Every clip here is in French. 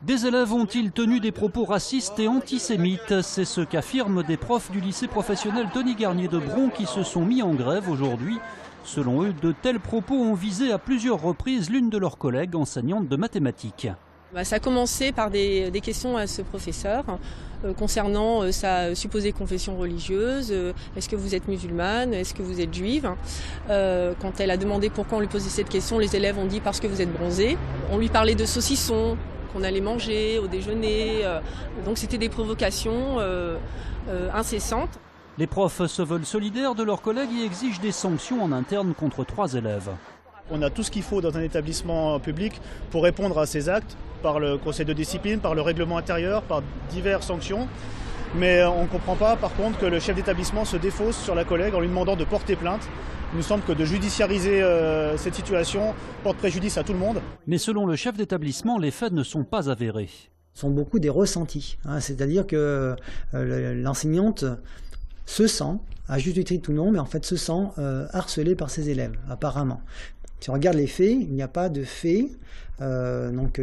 Des élèves ont-ils tenu des propos racistes et antisémites? C'est ce qu'affirment des profs du lycée professionnel Denis Garnier de Bron qui se sont mis en grève aujourd'hui. Selon eux, de tels propos ont visé à plusieurs reprises l'une de leurs collègues enseignante de mathématiques. Ça a commencé par des questions à ce professeur concernant sa supposée confession religieuse. Est-ce que vous êtes musulmane? Est-ce que vous êtes juive? Quand elle a demandé pourquoi on lui posait cette question, les élèves ont dit parce que vous êtes bronzé. On lui parlait de saucissons qu'on allait manger au déjeuner. Donc c'était des provocations incessantes. Les profs se veulent solidaires de leurs collègues et exigent des sanctions en interne contre 3 élèves. On a tout ce qu'il faut dans un établissement public pour répondre à ces actes, par le conseil de discipline, par le règlement intérieur, par diverses sanctions. Mais on ne comprend pas par contre que le chef d'établissement se défausse sur la collègue en lui demandant de porter plainte. Il nous semble que de judiciariser cette situation porte préjudice à tout le monde. Mais selon le chef d'établissement, les faits ne sont pas avérés. Ce sont beaucoup des ressentis, c'est-à-dire que l'enseignante se sent, à juste titre ou non, mais en fait se sent harcelée par ses élèves, apparemment. Si on regarde les faits, il n'y a pas de faits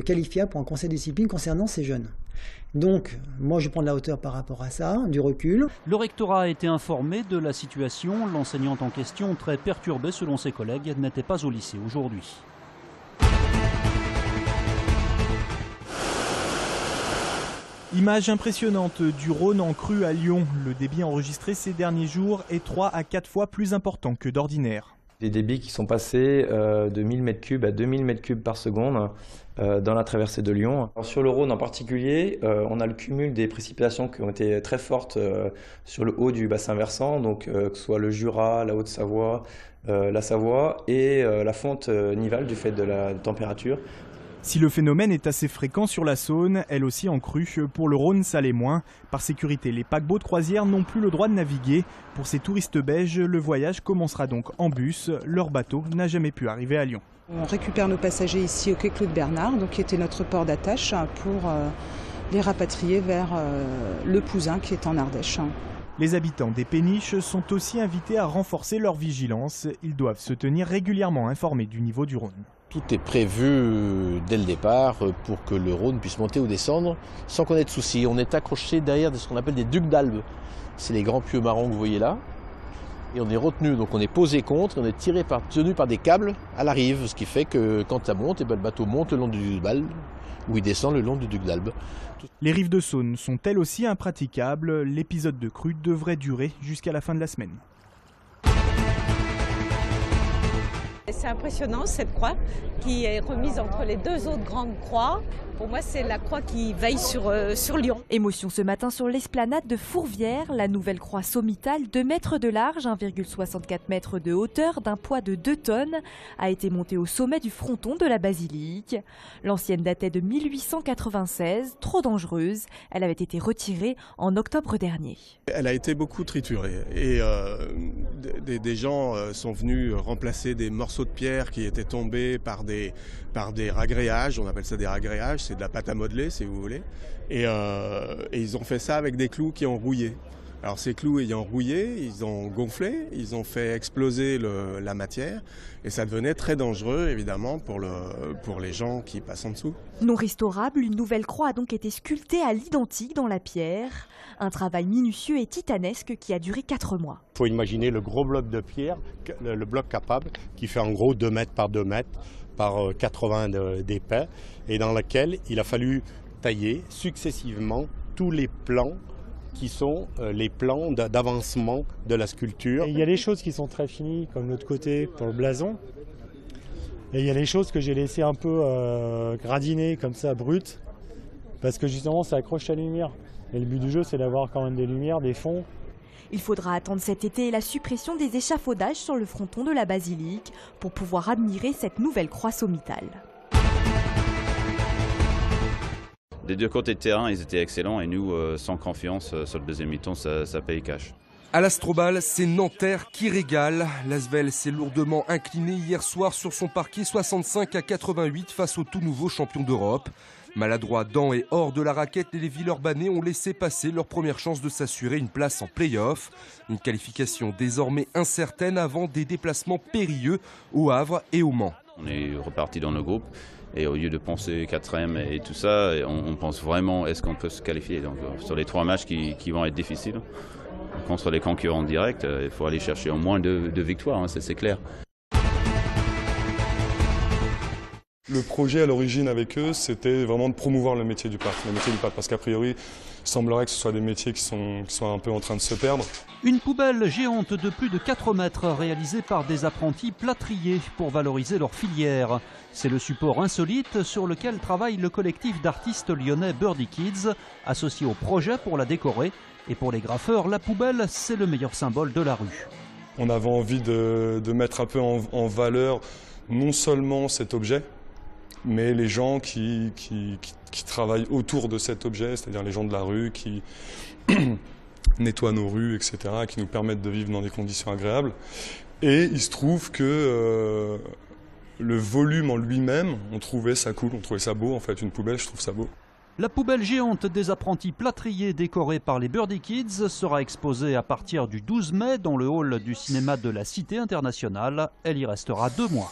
qualifiables pour un conseil de discipline concernant ces jeunes. Donc, moi je prends de la hauteur par rapport à ça, du recul. Le rectorat a été informé de la situation. L'enseignante en question, très perturbée selon ses collègues, n'était pas au lycée aujourd'hui. Image impressionnante du Rhône en crue à Lyon. Le débit enregistré ces derniers jours est 3 à 4 fois plus important que d'ordinaire. Des débits qui sont passés de 1000 m3 à 2000 m3 par seconde dans la traversée de Lyon. Alors sur le Rhône en particulier, on a le cumul des précipitations qui ont été très fortes sur le haut du bassin versant, donc que ce soit le Jura, la Haute-Savoie, la Savoie et la fonte nivale du fait de la température. Si le phénomène est assez fréquent sur la Saône, elle aussi en crue, pour le Rhône ça l'est moins. Par sécurité, les paquebots de croisière n'ont plus le droit de naviguer. Pour ces touristes belges, le voyage commencera donc en bus. Leur bateau n'a jamais pu arriver à Lyon. On récupère nos passagers ici au quai Claude Bernard, donc qui était notre port d'attache, pour les rapatrier vers le Pouzin qui est en Ardèche. Les habitants des péniches sont aussi invités à renforcer leur vigilance. Ils doivent se tenir régulièrement informés du niveau du Rhône. Tout est prévu dès le départ pour que le Rhône puisse monter ou descendre sans qu'on ait de soucis. On est accroché derrière ce qu'on appelle des ducs d'Albe. C'est les grands pieux marrons que vous voyez là. Et on est retenu, donc on est posé contre, on est tenu par des câbles à la rive. Ce qui fait que quand ça monte, le bateau monte le long du duc d'Albe ou il descend le long du duc d'Albe. Les rives de Saône sont elles aussi impraticables. L'épisode de crue devrait durer jusqu'à la fin de la semaine. C'est impressionnant cette croix qui est remise entre les 2 autres grandes croix. Pour moi, c'est la croix qui veille sur Lyon. Émotion ce matin sur l'esplanade de Fourvière. La nouvelle croix sommitale, 2 mètres de large, 1,64 mètres de hauteur, d'un poids de 2 tonnes, a été montée au sommet du fronton de la basilique. L'ancienne datait de 1896, trop dangereuse. Elle avait été retirée en octobre dernier. Elle a été beaucoup triturée et des gens sont venus remplacer des morceaux de pierre qui étaient tombés par des ragréages. On appelle ça des ragréages. C'est de la pâte à modeler si vous voulez, et ils ont fait ça avec des clous qui ont rouillé. Alors ces clous ayant rouillé, ils ont gonflé, ils ont fait exploser la matière et ça devenait très dangereux évidemment pour les gens qui passent en dessous. Non restaurable, une nouvelle croix a donc été sculptée à l'identique dans la pierre. Un travail minutieux et titanesque qui a duré 4 mois. Il faut imaginer le gros bloc de pierre, le bloc capable, qui fait en gros 2 mètres par 2 mètres par 80 d'épais, et dans lequel il a fallu tailler successivement tous les plans qui sont les plans d'avancement de la sculpture. Et il y a les choses qui sont très finies, comme l'autre côté pour le blason. Et il y a les choses que j'ai laissées un peu gradiner, comme ça, brutes, parce que justement ça accroche la lumière. Et le but du jeu, c'est d'avoir quand même des lumières, des fonds. Il faudra attendre cet été la suppression des échafaudages sur le fronton de la basilique pour pouvoir admirer cette nouvelle croix sommitale. Des 2 côtés de terrain, ils étaient excellents et nous, sans confiance, sur le deuxième mi-temps, ça paye cash. À l'Astrobal, c'est Nanterre qui régale. L'Asvel s'est lourdement incliné hier soir sur son parquet 65 à 88 face au tout nouveau champion d'Europe. Maladroits dans et hors de la raquette, les Villeurbanais ont laissé passer leur première chance de s'assurer une place en play-off. Une qualification désormais incertaine avant des déplacements périlleux au Havre et au Mans. On est reparti dans nos groupes Et au lieu de penser 4e et tout ça, on pense vraiment est-ce qu'on peut se qualifier. Donc, sur les 3 matchs qui vont être difficiles, contre les concurrents directs, il faut aller chercher au moins 2 victoires, hein, c'est clair. Le projet à l'origine avec eux, c'était vraiment de promouvoir le métier du pâtre, parce qu'a priori, il semblerait que ce soit des métiers qui sont un peu en train de se perdre. Une poubelle géante de plus de 4 mètres réalisée par des apprentis plâtriers pour valoriser leur filière. C'est le support insolite sur lequel travaille le collectif d'artistes lyonnais Birdie Kids, associé au projet pour la décorer. Et pour les graffeurs, la poubelle, c'est le meilleur symbole de la rue. On avait envie de mettre un peu en valeur non seulement cet objet, mais les gens qui travaillent autour de cet objet, c'est-à-dire les gens de la rue qui nettoient nos rues, etc., qui nous permettent de vivre dans des conditions agréables. Et il se trouve que le volume en lui-même, on trouvait ça cool, on trouvait ça beau. En fait, une poubelle, je trouve ça beau. La poubelle géante des apprentis plâtriers décorée par les Birdie Kids sera exposée à partir du 12 mai dans le hall du cinéma de la Cité internationale. Elle y restera 2 mois.